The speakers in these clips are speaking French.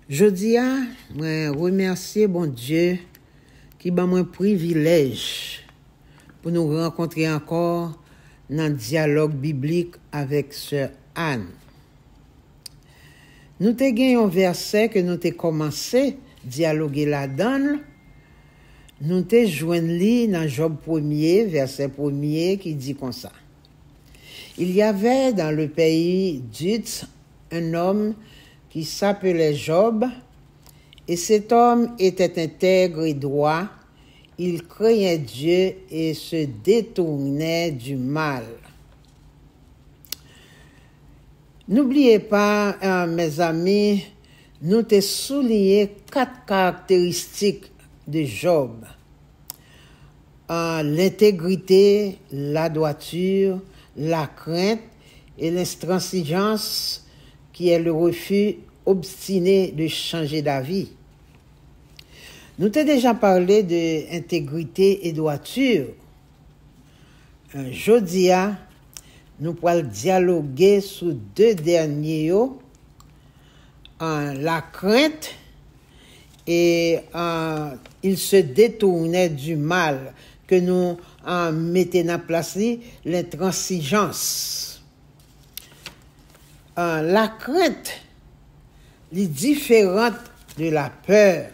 Je dis moi remercier bon Dieu qui m'a un privilège pour nous rencontrer encore dans le dialogue biblique avec Sœur Anne. Nous te gagné un verset que nous te commencé dialoguer là-dedans. Nous te joindre dans Job 1er, verset 1er qui dit comme ça. Il y avait dans le pays d'Uz un homme qui s'appelait Job, et cet homme était intègre et droit. Il craignait Dieu et se détournait du mal. N'oubliez pas, mes amis, nous te souligner 4 caractéristiques de Job. L'intégrité, la droiture, la crainte et l'intransigeance qui est le refus obstiné de changer d'avis. Nous t'ai déjà parlé de intégrité et droiture. Jeudi, nous pourrons dialoguer sur 2 derniers, la crainte et il se détournait du mal que nous mettons en place, l'intransigeance. La crainte est différente de la peur.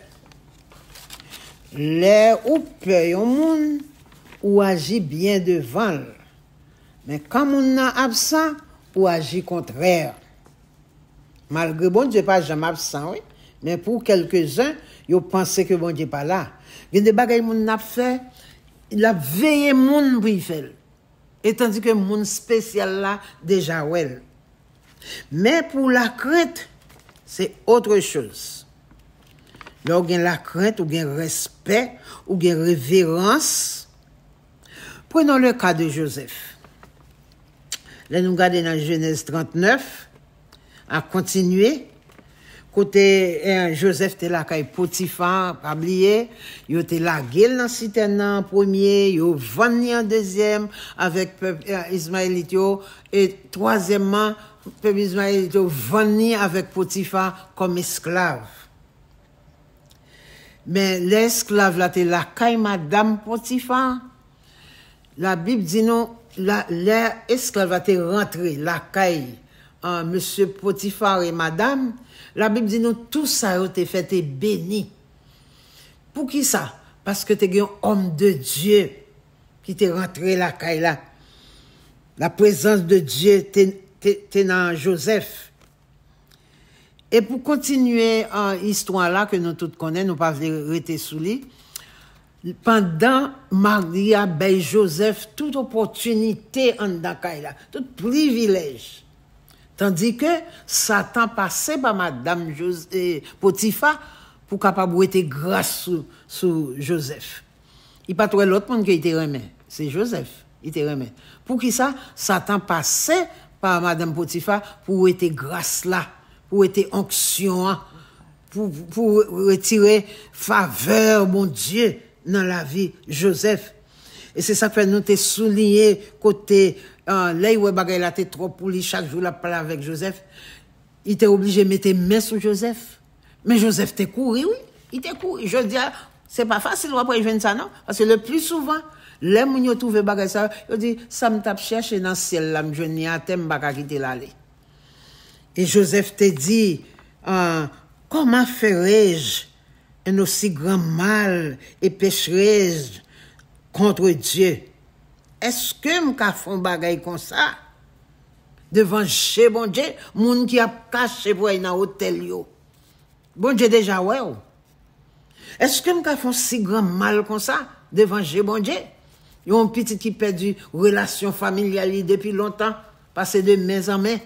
L'air ou peur au monde ou agit bien devant. Mais quand on est absent, ou agit contraire. Malgré bon Dieu pas jamais absent, oui. Mais pour quelques-uns, ils pensent que bon Dieu pas là. Il y a des bagages que mon a fait, il a veillé moun pour y faire. Et tandis que moun spécial là déjà ouais. Mais pour la crainte, c'est autre chose. Là, on a la crainte, ou bien respect, ou bien révérence. Prenons le cas de Joseph. Là, nous regardons dans Genèse 39, à continuer. Côté Joseph était là avec Potiphar, pas oublier, il était là gueule dans citerne en premier, il vendu en deuxième avec peuple ismaélite et troisièmement peuple ismaélite vendu avec Potiphar comme esclave. Mais l'esclave là était là caille madame Potiphar. La Bible dit non, l'esclave a été rentré la caille monsieur Potiphar et madame. La Bible dit nous tout ça a été fait et béni. Pour qui ça? Parce que tu es un homme de Dieu qui t'est rentré la caille là. La présence de Dieu t'es dans Joseph. Et pour continuer histoire là que nous tous connaissons, nous pas rester sous lui. Pendant Maria ben Joseph toute opportunité en dans caille là, tout privilège. Tandis que Satan passait par madame Potiphar pour capable être grâce sur Joseph. Il pas trouvé l'autre monde qui était remis, c'est Joseph, il était remis. Pour qui ça Satan passait par madame Potiphar pour être grâce là, pour être onction, pour retirer faveur mon Dieu dans la vie Joseph. Et c'est ça que nous te souligné côté là où bagay la tête trop pour lui chaque jour la parler avec Joseph. Il était obligé de mettre main sur Joseph. Mais Joseph t'est couru, oui, il t'est couru. Je dis c'est pas facile après joindre ça non parce que le plus souvent les moun yo trouvé bagay ça, yo dit ça me tape chercher dans ciel là me joindre à thème bagay quitter l'aller. Et Joseph te dit comment ferais-je un aussi grand mal et pécherais-je contre Dieu? Est-ce que m'ka font bagay comme ça devant chez bon Dieu, moun qui a caché pour aller dans hôtel yo? Bon Dieu déjà ouais. Est-ce que m'ka font si grand mal comme ça devant chez bon Dieu? Yon un petit qui perdu relation familiale depuis longtemps, passé de main en main.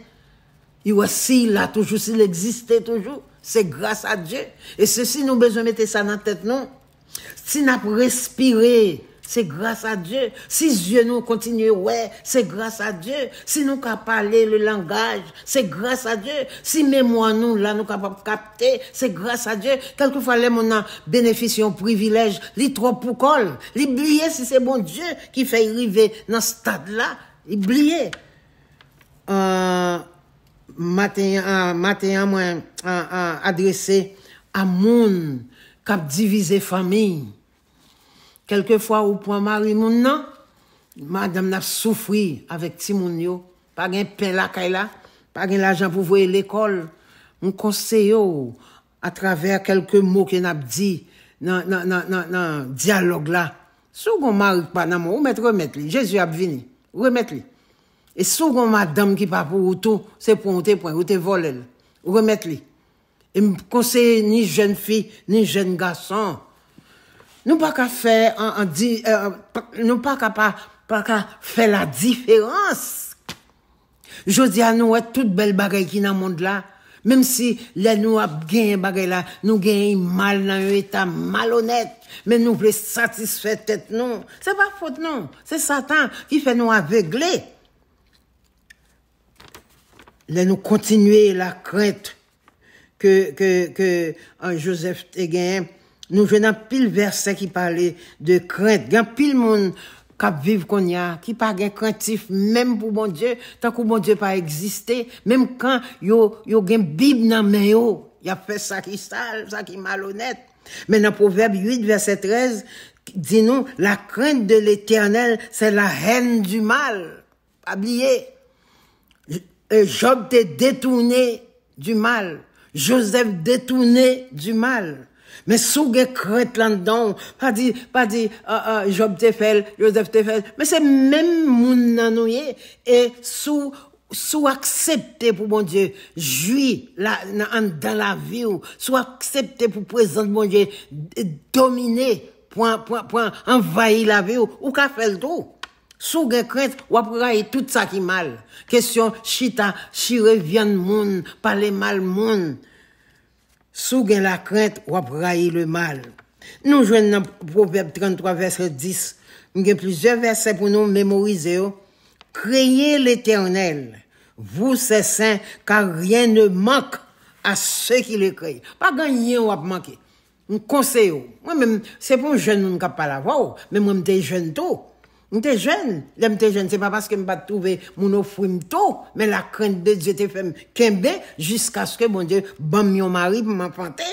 Il aussi là toujours s'il existait toujours, c'est grâce à Dieu. Et ceci nous besoin mettre ça dans tête non. Si n'a respirer, c'est grâce à Dieu. Si Dieu nous continue, ouais, c'est grâce à Dieu. Si nous capable parler le langage, c'est grâce à Dieu. Si mémoire nous là nous capable capter, c'est grâce à Dieu. Quelquefois les mon a bénéficié un privilège, li trop pour col, l'oublier si c'est bon Dieu qui fait arriver dans ce stade là, oublier. matin moi adressé à moun qui divisé famille. Quelquefois ou point mari moun nan, madame n'a souffri avec ti moun yo, pas gen pain la kay la, pas gen l'argent pour voyer l'école. On conseille à travers quelques mots que n'a dit dans dialogue là. Sou gon mari pas nan ou remettre li, Jésus a vini, remettre li. Et sou gon madame qui pas pour tout, c'est pour ou te voler, remettre li. Et me conseille ni jeune fille, ni jeune garçon. Nous pas qu'à faire nous pas qu'à faire la différence. Je dis à nous toute belle bagaille qui dans le monde là, même si les nous a gagné bagaille là, nous gagnons mal dans un état malhonnête, mais nous voulons satisfaire tête non. C'est pas faute non, c'est Satan qui fait nous aveugler. Là nous continuer la crainte que Joseph te gagne. Nous venons pile verset qui parlait de crainte. Il y a pile monde qui vivent qu'on y a, qui pas gain craintif même pour bon Dieu, tant que bon Dieu pas existé, même quand yo gain Bible dans main yo, y a fait ça qui sale, ça qui malhonnête. Mais dans Proverbe 8 verset 13 dit nous la crainte de l'Éternel, c'est la haine du mal. Pas oublier. Job t'est détourné du mal. Joseph détourné du mal. Mais sous gen crainte là-dedans, pas dit, Job te fait, Joseph te fait, mais c'est même moun nan nou ye, et sous accepter pour bon Dieu, jouir dans la vie, ou sous accepter pour présenter bon Dieu, dominer, point, envahir la vie, ou ka fait le tout. Sous gen crainte, ou après tout ça qui mal. Question, chita, chire viande moun, parler mal moun. Sous gen la crainte, ou après le mal. Nous jouons dans Proverbe 33, verset 10. Nous avons plusieurs versets pour nous mémoriser. Craignez l'Éternel, vous c'est saints, car rien ne manque à ceux qui le craignent. Pas gagner ou à manquer. Nous conseillons. Moi-même, c'est pour un jeune qui n'a pas la voix, mais moi, je suis jeune tout. M'étais jeune, c'est pas parce que m'pas trouvé mon offre tout, mais la crainte de Dieu te fait kembe jusqu'à ce que bon Dieu bam mon mari pour m'enfanter.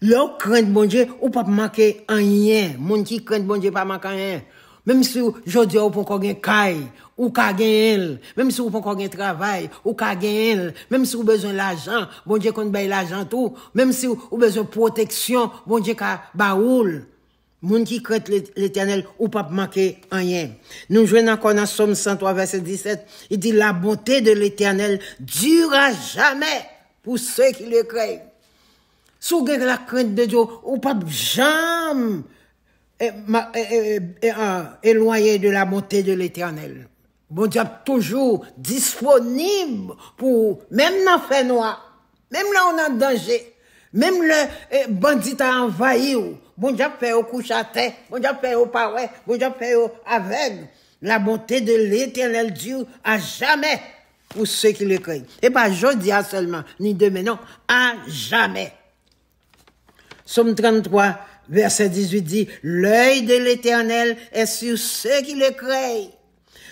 L'on crainte bon Dieu ou pas manquer rien, mon qui crainte bon Dieu pas manquer rien. Même si jodi ou pas encore gain caille ou ka gain, même si ou pas encore gain travail ou ka gain, même si ou besoin l'argent, bon Dieu qu'on baille l'argent tout, même si ou besoin protection, bon Dieu ka baoul. Moun qui craint l'Éternel ou pas manquer rien. Nous jouons encore dans Somme 103 verset 17. Il dit la bonté de l'Éternel dure à jamais pour ceux qui le craignent. Sous la crainte de Dieu ou pas jamais éloigné de la bonté de l'Éternel. Bon Dieu toujours disponible pour même dans fait noir, même là on a danger, même le bandit a envahi. Bon Dieu fait au couche à terre, bon Dieu fait au pareil, bon Dieu fait au aveugle. La bonté de l'Éternel dure à jamais pour ceux qui le craignent. Et pas aujourd'hui seulement, ni demain, non, à jamais. Somme 33, verset 18 dit, l'œil de l'Éternel est sur ceux qui le craignent,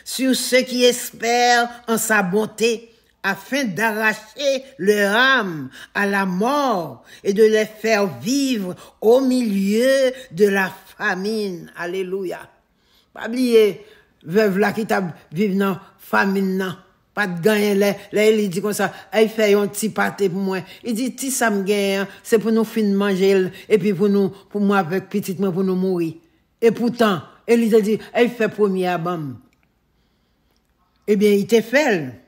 sur ceux qui espèrent en sa bonté, afin d'arracher leur âme à la mort et de les faire vivre au milieu de la famine. Alléluia. Pas oublier, veuve là qui t'a vivre dans famine, non. Pas de gagner, là, il dit comme ça, il fait un petit pâté pour moi. Il dit, si ça me gagne, c'est pour nous finir manger, et puis pour moi avec petite moi, pour nous mourir. Et pourtant, il dit, il fait premier abam. Eh bien, il te fait.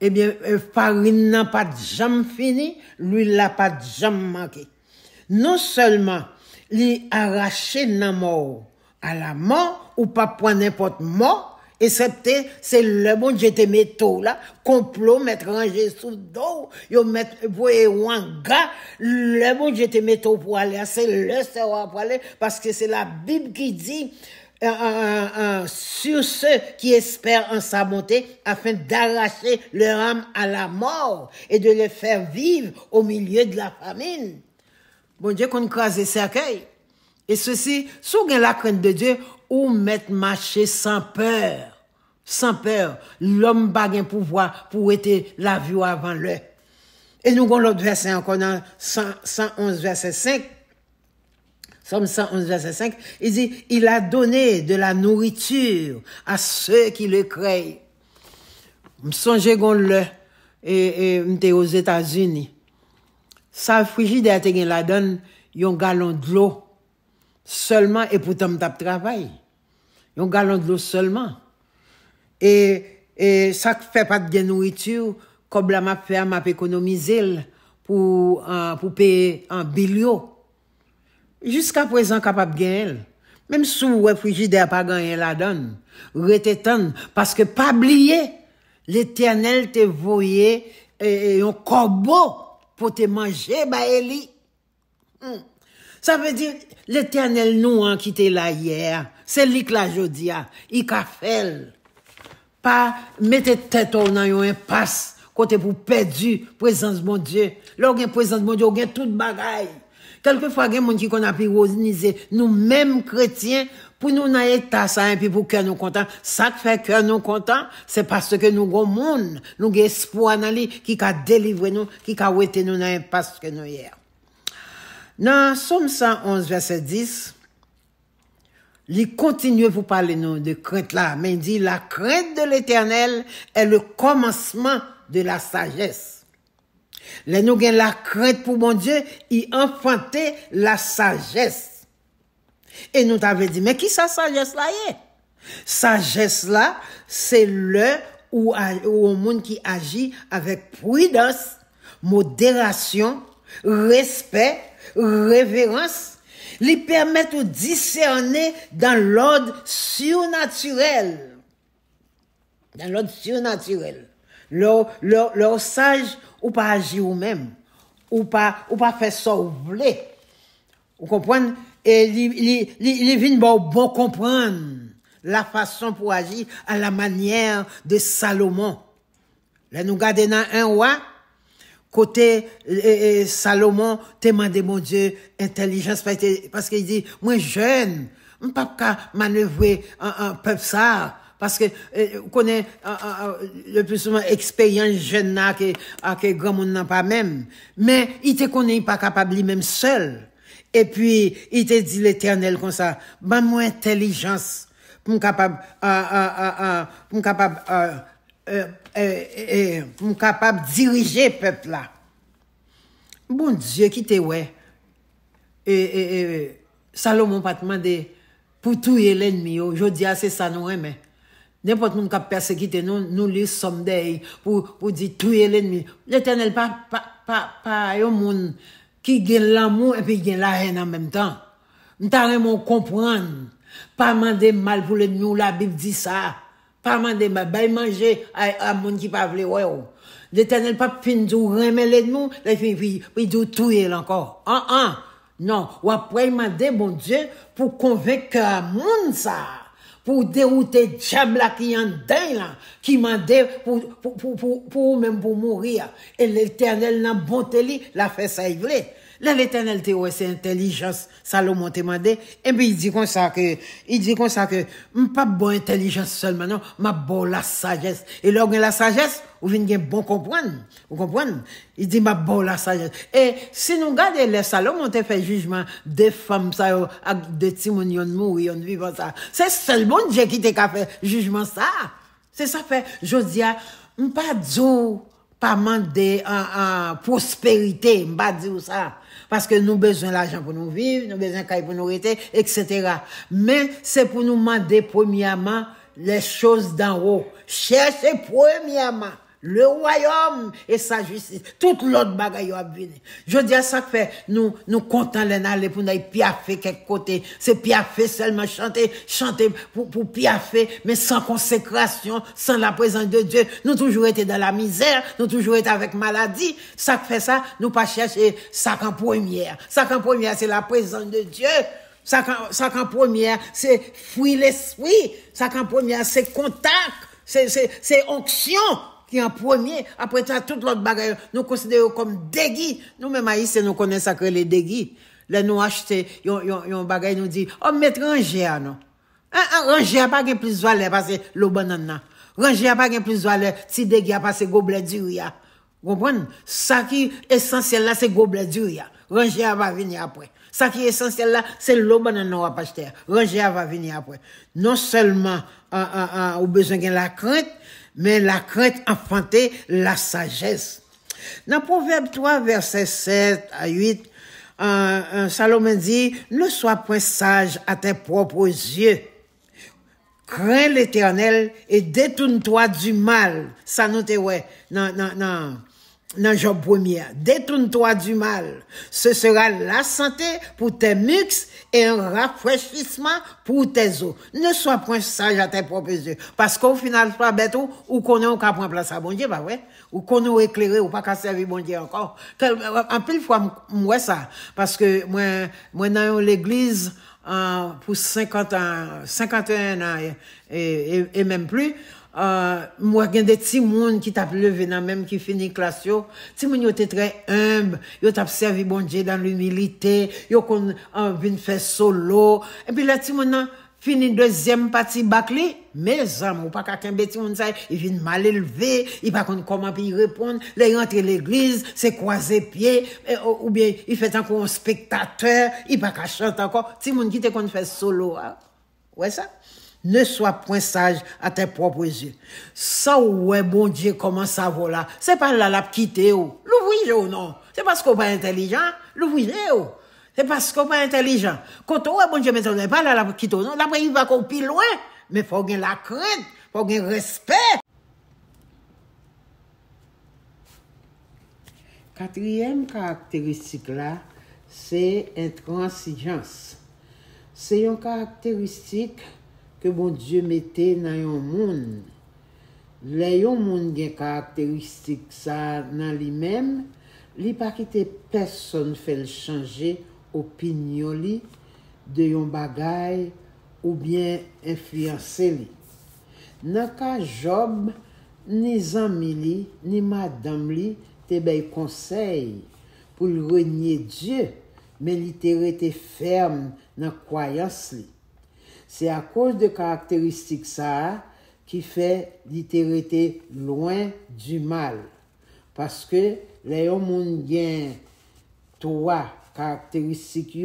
Eh bien, farine n'a pas de jamais fini, l'huile n'a pas de jamais manqué. Non seulement, il arraché la mort à la mort, ou pas pour n'importe mort, excepté, c'est le bon Dieu te met tout là, complot, mettre rangé sous dos, yo mettre, voyez, wanga, le bon Dieu te met tout pour aller, c'est le savoir pour aller, parce que c'est la Bible qui dit, sur ceux qui espèrent en sa bonté afin d'arracher leur âme à la mort et de les faire vivre au milieu de la famine. Bon Dieu qu'on crase cercueil. Et ceci, sous la crainte de Dieu, ou mettre marcher sans peur. sans peur. L'homme n'a pas pouvoir pour être la vie avant l'heure. Et nous avons l'autre verset encore dans 111 verset 5. Somme 111 verset 5. Il dit, il a donné de la nourriture à ceux qui le craignent. Je songe qu'on le, et m'étais aux États-Unis. Sa frigidaire te gen la donne, yon gallon de l'eau. Seulement, et pourtant m'tap travail. Yon gallon de l'eau seulement. Et ça fait pas de nourriture, comme la m'a fait, m'a économiser pour payer un bilio. Jusqu'à présent, capable de gagner. Même si le frigidaire pas gagné la donne, retétan, parce que pas oublier, l'Éternel te voyé un corbeau pour te manger, bah, Eli. Ça veut dire, l'Éternel nous a quitté là hier. C'est lui qui l'a jodi, il a fait. Pas mettre tête dans un impasse, côté pour perdu, présence de mon Dieu. Là, il présence de mon Dieu, il y a toute bagaille. Quelquefois, il y a des gens qui ont ironiser nous-mêmes chrétiens, pour nous dans l'état ça, et puis pour que nous contents. Ça fait que nous contents, c'est parce que nous avons monde, nous avons espoir dans lui, qui a délivré nous, qui a ouété nous dans l'impasse que nous hier. Dans Somme 111, verset 10, il continue pour parler nous de crainte là, mais il dit, la crainte de l'Éternel est le commencement de la sagesse. Là, nous avons la crainte pour mon Dieu, il enfantait la sagesse. Et nous t'avons dit, mais qui sa sagesse là est? Sagesse là, c'est le ou au monde qui agit avec prudence, modération, respect, révérence, lui permet de discerner dans l'ordre surnaturel. Dans l'ordre surnaturel. Leur sage, ou pas agir ou même, ou pas faire ça ou voulez. Vous comprenez? Et il vient bon comprendre la façon pour agir à la manière de Salomon. Là, nous regardons dans un roi, côté Salomon, demandé mon Dieu, intelligence, parce qu'il dit, moi jeune, je ne peux pas manœuvrer un peuple ça. Parce que, vous connaissez, le plus souvent, expérience jeune là, que grand monde n'a pas même. Mais, il te connaît pas capable lui-même seul. Et puis, il te dit l'Éternel comme ça, ben, moi, intelligence, pour me capable, diriger peuple là. Bon Dieu, qui te ouais. Salomon pas demandé pour tuer l'ennemi. Je dis, c'est ça, nous, mais. N'importe qui a persécuté nous les sommes pour dire tuer l'ennemi. L'Éternel pas un monde qui gagne l'amour et puis gagne la haine en même temps. Nous devons comprendre. Pas demander mal pour l'ennemi, la Bible dit ça. Pas demander mal, manger à monde qui pas veut ouais. L'Éternel pas fin de remettre l'ennemi, puis de tuer encore. Non, ou après demander bon Dieu pour convaincre un monde ça. Pour dérouter diable qui en dedans là, qui m'a dit pour même pour mourir. Et l'Éternel n'a bonté li, la fait ça il voulait. Là l'Éternel te ouais c'est intelligence, Salomon te demandé et puis il dit comme ça que pas bonne intelligence seulement non, m'a bon la sagesse. Et là la sagesse, ou vient bon comprendre. Vous comprenez? Il dit m'a bon la sagesse. Et si nous regardons les Salomon te fait jugement des femmes ça avec des timonions mourir, on vivant ça. C'est seulement Dieu qui t'a fait jugement ça. C'est ça fait Josia, pas dire pas demander en prospérité, pas dire ça. Parce que nous besoin l'argent pour nous vivre, nous besoin caille pour nous rester, etc. Mais c'est pour nous demander premièrement les choses d'en haut. Cherchez premièrement le royaume et sa justice. Toute l'autre bagaille va venir. Je dis à ça que fait, nous comptons les aller pour nous piaffer quelque côté. C'est piaffer seulement chanter pour piaffer, mais sans consécration, sans la présence de Dieu. Nous toujours été dans la misère, nous toujours été avec maladie. Ça que fait ça, nous pas chercher ça qu'en première. Ça qu'en première, c'est la présence de Dieu. Ça qu'en première, c'est fruit l'esprit. Ça qu'en première, c'est contact. C'est onction. Qui en premier, après ça, toute l'autre bagaille, nous considérons comme déguis. Nous-mêmes, haïtiens, nous connaissons ça que les déguis. Là, nous achetons, yon bagaille, nous dit, oh, mettre rangé, non. Un rangé a pas plus valeur parce que l'eau banane, Ranger a pas gen plus valeur, si dégâts a passé gobelet du ya. Comprenez? Ça qui est essentiel là, c'est gobelet du ya. Ranger a va venir après. Ça qui est essentiel là, c'est l'eau banane non va pas acheter. Ranger a va venir après. Non seulement au besoin de la crainte, mais la crainte enfanter la sagesse. Dans Proverbe 3, verset 7 à 8, Salomon dit, ne sois point sage à tes propres yeux. Crains l'Éternel et détourne-toi du mal. Ça nous te ouais, dans Job 1er. Détourne-toi du mal. Ce sera la santé pour tes mucs et un rafraîchissement pour tes os. Ne sois point sage à tes propres yeux. Parce qu'au final, pas bête ou qu'on est au cas prendre place à bon Dieu, pas vrai? Ou qu'on est éclairé ou pas qu'à servir bon Dieu encore. En pile fois, moi ça. Parce que moi, dans l'église, pour 51 ans et même plus, moi gen des petits monde qui t'a levé dans même qui fini classe yo ti moun yo était très humble yo t'a servi bon Dieu dans l'humilité yo kon vinn faire solo et puis là ti moun fini deuxième partie bac li mes amis ou pas quelqu'un petit moun ça il vient mal élevé il pas comment puis répondre les rentre l'église c'est croiser pied ou bien il fait encore un spectateur il pas qu'à chanter encore ti moun qui te kon faire solo ouais ça. Ne sois point sage à tes propres yeux. Ça ouais bon Dieu commence à voler. C'est pas là la quitter ou. L'ouvrir ou non. C'est parce qu'on pas intelligent, l'ouvrir ou. C'est parce qu'on pas intelligent. Quand on bon Dieu maintenant pas là la quitter non, là il va qu'on plus loin, mais faut gagner la crainte, faut gagner respect. Quatrième caractéristique là, c'est intransigeance. C'est une caractéristique que bon Dieu mettait dans un monde. Les monde gen caractéristique ça dans lui-même, li pas quitter personne fait le changer opinion li de yon bagay ou bien influencer li. Dans cas Job, ni zami li, ni madame li te bay conseil pour renier Dieu, mais li te rete ferme dans croyance li. C'est à cause de caractéristiques ça qui fait littérature loin du mal. Parce que les hommes ont trois caractéristiques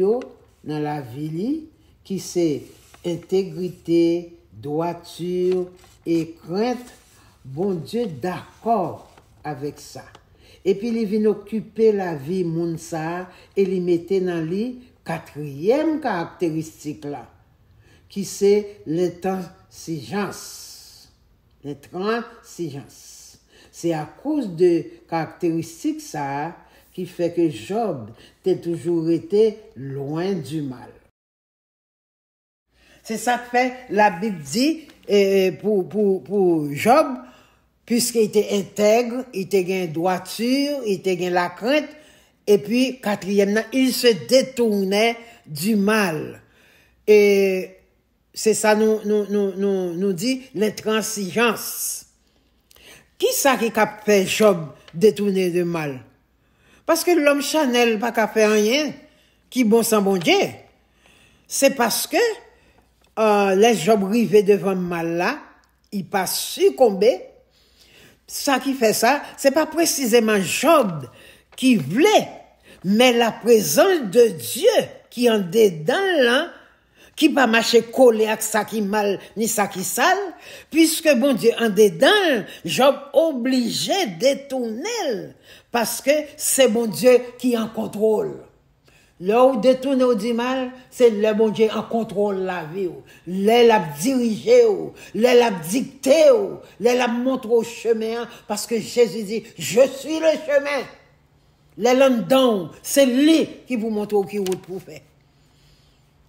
dans la vie qui c'est intégrité, droiture et crainte. Bon Dieu d'accord avec ça. Et puis il vient occuper la vie moun ça et il mettait dans lui quatrième caractéristique là. Qui c'est l'intransigeance. L'intransigeance. C'est à cause de caractéristiques ça qui fait que Job a toujours été loin du mal. C'est ça que fait la Bible dit pour Job, puisqu'il était intègre, il était gain droiture, il était gain la crainte, et puis quatrième, il se détournait du mal. Et c'est ça nous dit l'intransigeance. Qui ça qui a fait Job détourner de mal? Parce que l'homme Chanel pas qu'à faire rien qui bon sans bon Dieu. C'est parce que les Job rivé devant le mal là, il pas succombé. Ça qui fait ça, c'est pas précisément Job qui voulait, mais la présence de Dieu qui en dedans là, qui pas marcher collé avec ça qui mal ni ça qui sale, puisque bon Dieu en dedans, Job obligé de détourner parce que c'est bon Dieu qui en contrôle. Là où détourner ou du mal, c'est le bon Dieu en contrôle la vie. Là l'a dirigé, là l'a dicté, là l'a montré au chemin parce que Jésus dit je suis le chemin. Là là-dedans, c'est lui qui vous montre qui route pour faire.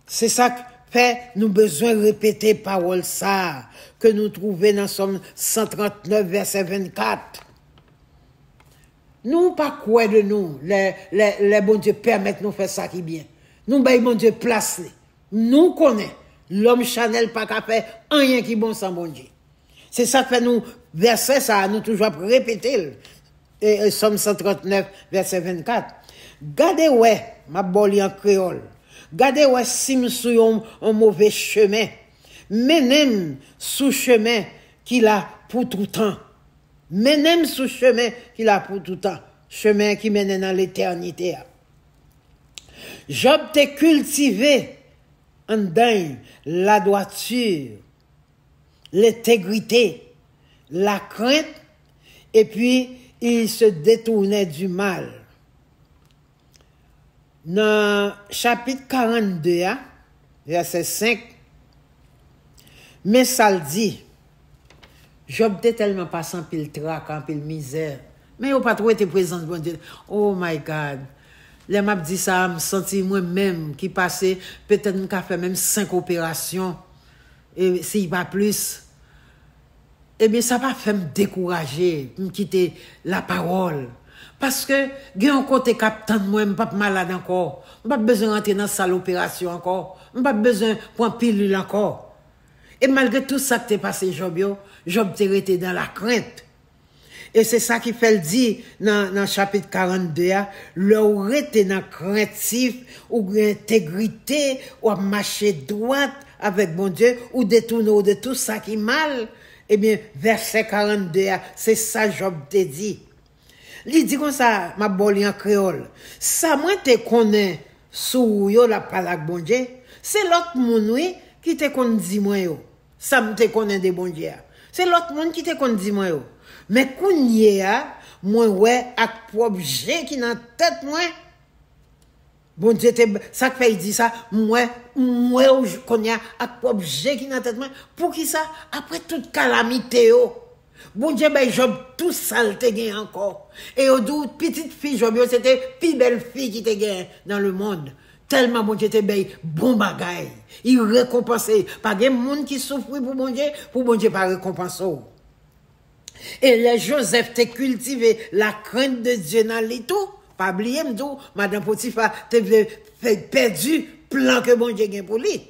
C'est ça que fait nous besoin de répéter parole ça que nous trouvons dans Somme 139 verset 24. Nous pas quoi de nous les bon Dieu permettent nous faire ça qui bien. Nous ben bon Dieu place les. Nous connaît l'homme Chanel pas qu'à faire rien qui bon sans bon Dieu. C'est ça que fait nous verset ça nous toujours répéter Somme 139 verset 24. Gardez ouais m'a boli en créole. Gardez ouais sim sou un mauvais chemin. Menem sous chemin qu'il a pour tout temps. Menem sous chemin qu'il a pour tout temps. Chemin qui mène dans l'éternité. Job t'a cultivé en dedans la droiture, l'intégrité, la crainte, et puis il se détournait du mal. Dans chapitre 42, verset 5, mais ça le dit, Job était tellement passant pile trac, en pile misère, mais il n'a pas trop été présent, bon Dieu. Oh my God. Les m'a dit ça, me senti moi-même qui passait, peut-être m'a fait même 5 opérations, et s'il pas plus. Eh bien, ça va fait me décourager, me quitter la parole. Parce que, il y a un côté capitaine, moi, je ne suis pas malade encore. Je n'ai pas besoin d'entrer dans la salle d'opération encore. Je n'ai pas besoin de prendre pilule encore. Et malgré tout ça qui t'est passé, Job t'est resté dans la crainte. Et c'est ça qui fait le dire dans le chapitre 42, le été dans craintif, ou intégrité, ou marcher droite avec bon Dieu, ou détourner de tout ça qui est mal. Eh bien, verset 42, c'est ça Job te dit. Il dit comme ça, ma boli en créole. Ça, moi, te connais sous yo la palak bon Dieu. C'est l'autre monde, oui, qui te connaît dit moi yo. Ça me te connaît des bon Dieu. C'est l'autre monde qui te connaît dit moi yo. Mais kounye a, moi, ouais, ak objet qui dans tête, moi. Bon Dieu, ça fait dit ça, moi, je connais ak objet qui dans tête, moi. Pour qui ça? Après toute calamité, yo. Bon Dieu, ben, Job, tout ça, te gagne encore. Et au doute, petite fille, Job, c'était plus belle fille qui te gagne dans le monde. Tellement bon Dieu te ben, bon bagay. Il récompensait. Pas de monde qui souffre pour bon Dieu pas récompenser. Et les Joseph te cultivé la crainte de Dieu dans les tout. Pas oublier m'dou, madame Potiphar te fait perdu plan que bon Dieu gagne pour lui.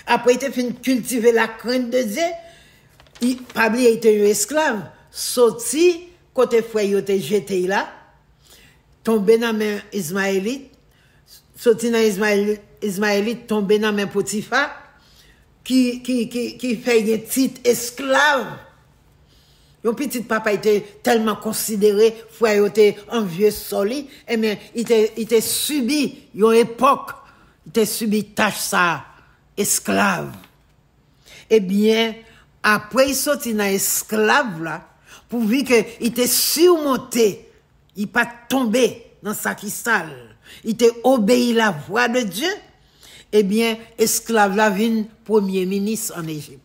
Après il te fin cultiver la crainte de Dieu, pas oublier il était un esclave, sorti côté frère il te jeté là, tombé dans main Ismaélite, sorti dans Ismaélite tombé dans main Potiphar qui fait des titres esclaves. Yon petit papa était tellement considéré, frère était envieux solide, et bien, il était subi, yon époque, il était subi tâche ça, esclave. Eh bien, après il sorti dans esclave là, pour voir que il était surmonté, il pas tombé dans sa qui sale, il était obéi la voix de Dieu, eh bien, esclave là vient premier ministre en Égypte.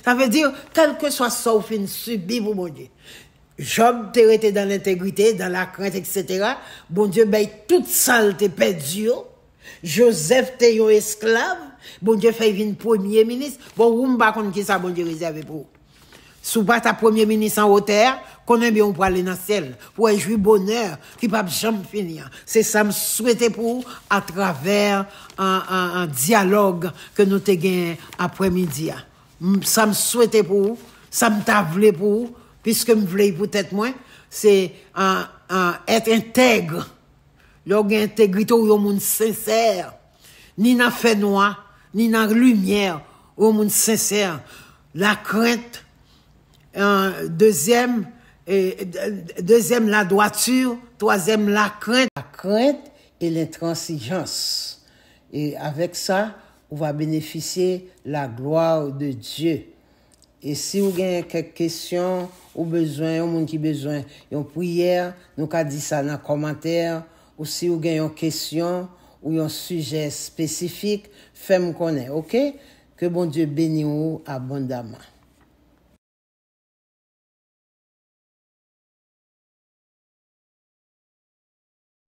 Ça veut dire, quel que soit ça, ou fin subi pour mon Dieu. Job t'es resté dans l'intégrité, dans la crainte, etc. Bon Dieu, ben, toute ça, t'es perdu. Joseph, t'es un esclave. Bon Dieu, fait venir premier ministre. Bon, ou m'ba kon qui ça, bon Dieu, réservé pour. Sous pas ta premier ministre en hauteur, qu'on aime bien, on peut aller dans le ciel. Pour jouir bonheur, qui pas jamais finir. C'est ça, me souhaiter pour, à travers un dialogue que nous te gagné après-midi. Ça me souhaitait pour vous, ça me tavlait pour vous, puisque me voulais peut-être moins, c'est être intègre. L'orgue intégrité ou un monde sincère, ni dans fait noir, ni dans lumière, ou un monde sincère. La crainte, deuxième, la droiture, troisième, la crainte. La crainte et l'intransigeance. Et avec ça, on va bénéficier la gloire de Dieu. Et si vous avez quelques questions ou besoin, ou monde qui besoin, une prière, nous avons dit ça dans les commentaires. Ou si vous avez une question ou un sujet spécifique, faites-moi connaître, ok? Que bon Dieu bénisse vous abondamment.